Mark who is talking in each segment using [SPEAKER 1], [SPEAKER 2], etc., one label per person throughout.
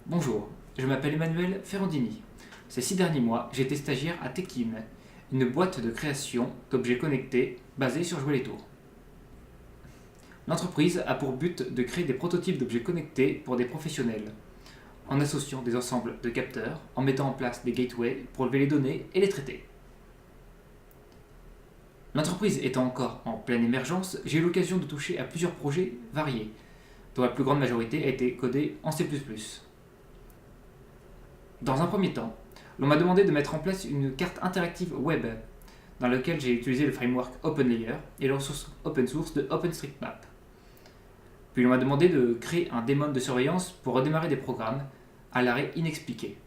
[SPEAKER 1] Bonjour, je m'appelle Emmanuel Ferrandini. Ces 6 derniers mois, j'ai été stagiaire à Tekin, une boîte de création d'objets connectés basée sur Jouer les Tours. L'entreprise a pour but de créer des prototypes d'objets connectés pour des professionnels, en associant des ensembles de capteurs, en mettant en place des gateways pour lever les données et les traiter. L'entreprise étant encore en pleine émergence, j'ai eu l'occasion de toucher à plusieurs projets variés, dont la plus grande majorité a été codée en C++. Dans un premier temps, l'on m'a demandé de mettre en place une carte interactive web, dans laquelle j'ai utilisé le framework OpenLayer et les ressources open source de OpenStreetMap. Puis l'on m'a demandé de créer un daemon de surveillance pour redémarrer des programmes à l'arrêt inexpliqué.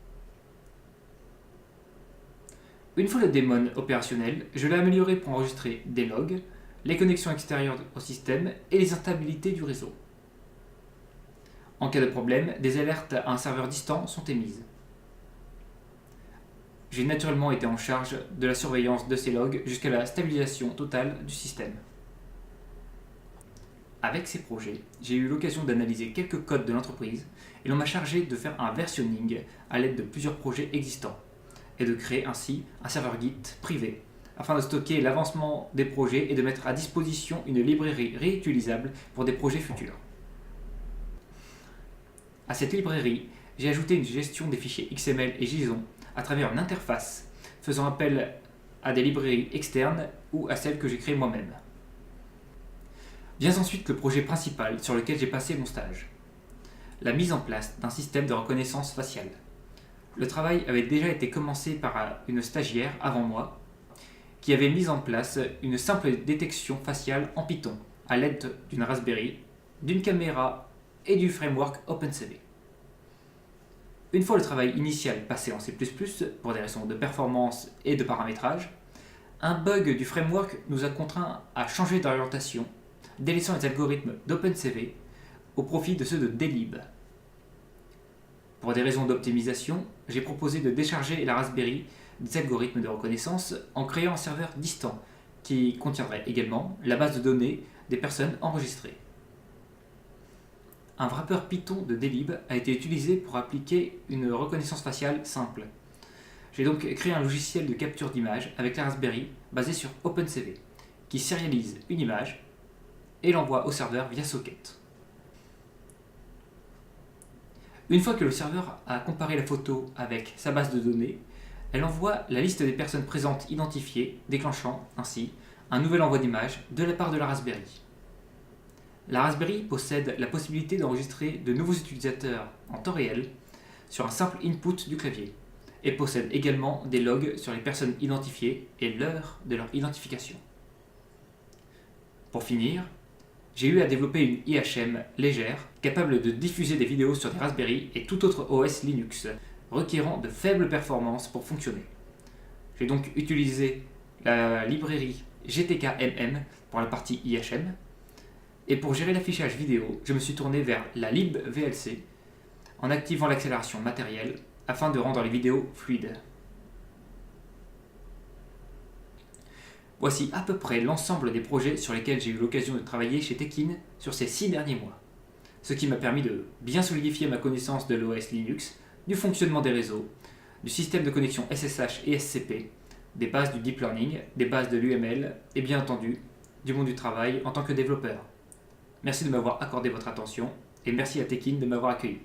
[SPEAKER 1] Une fois le daemon opérationnel, je l'ai amélioré pour enregistrer des logs, les connexions extérieures au système et les instabilités du réseau. En cas de problème, des alertes à un serveur distant sont émises. J'ai naturellement été en charge de la surveillance de ces logs jusqu'à la stabilisation totale du système. Avec ces projets, j'ai eu l'occasion d'analyser quelques codes de l'entreprise et l'on m'a chargé de faire un versionning à l'aide de plusieurs projets existants et de créer ainsi un serveur Git privé afin de stocker l'avancement des projets et de mettre à disposition une librairie réutilisable pour des projets futurs. À cette librairie, j'ai ajouté une gestion des fichiers XML et JSON à travers une interface faisant appel à des librairies externes ou à celles que j'ai créées moi-même. Vient ensuite le projet principal sur lequel j'ai passé mon stage, la mise en place d'un système de reconnaissance faciale. Le travail avait déjà été commencé par une stagiaire avant moi qui avait mis en place une simple détection faciale en Python à l'aide d'une Raspberry, d'une caméra et du framework OpenCV. Une fois le travail initial passé en C++ pour des raisons de performance et de paramétrage, un bug du framework nous a contraints à changer d'orientation, délaissant les algorithmes d'OpenCV au profit de ceux de dlib. Pour des raisons d'optimisation, j'ai proposé de décharger la Raspberry des algorithmes de reconnaissance en créant un serveur distant qui contiendrait également la base de données des personnes enregistrées. Un wrapper Python de dlib a été utilisé pour appliquer une reconnaissance faciale simple. J'ai donc créé un logiciel de capture d'image avec la Raspberry basé sur OpenCV qui sérialise une image et l'envoie au serveur via socket. Une fois que le serveur a comparé la photo avec sa base de données, elle envoie la liste des personnes présentes identifiées, déclenchant ainsi un nouvel envoi d'image de la part de la Raspberry. La Raspberry possède la possibilité d'enregistrer de nouveaux utilisateurs en temps réel sur un simple input du clavier et possède également des logs sur les personnes identifiées et l'heure de leur identification. Pour finir, j'ai eu à développer une IHM légère capable de diffuser des vidéos sur des Raspberry et tout autre OS Linux requérant de faibles performances pour fonctionner. J'ai donc utilisé la librairie GTK-MM pour la partie IHM. Et pour gérer l'affichage vidéo, je me suis tourné vers la libVLC en activant l'accélération matérielle afin de rendre les vidéos fluides. Voici à peu près l'ensemble des projets sur lesquels j'ai eu l'occasion de travailler chez Tekin sur ces 6 derniers mois. Ce qui m'a permis de bien solidifier ma connaissance de l'OS Linux, du fonctionnement des réseaux, du système de connexion SSH et SCP, des bases du deep learning, des bases de l'UML et bien entendu du monde du travail en tant que développeur. Merci de m'avoir accordé votre attention et merci à Tekin de m'avoir accueilli.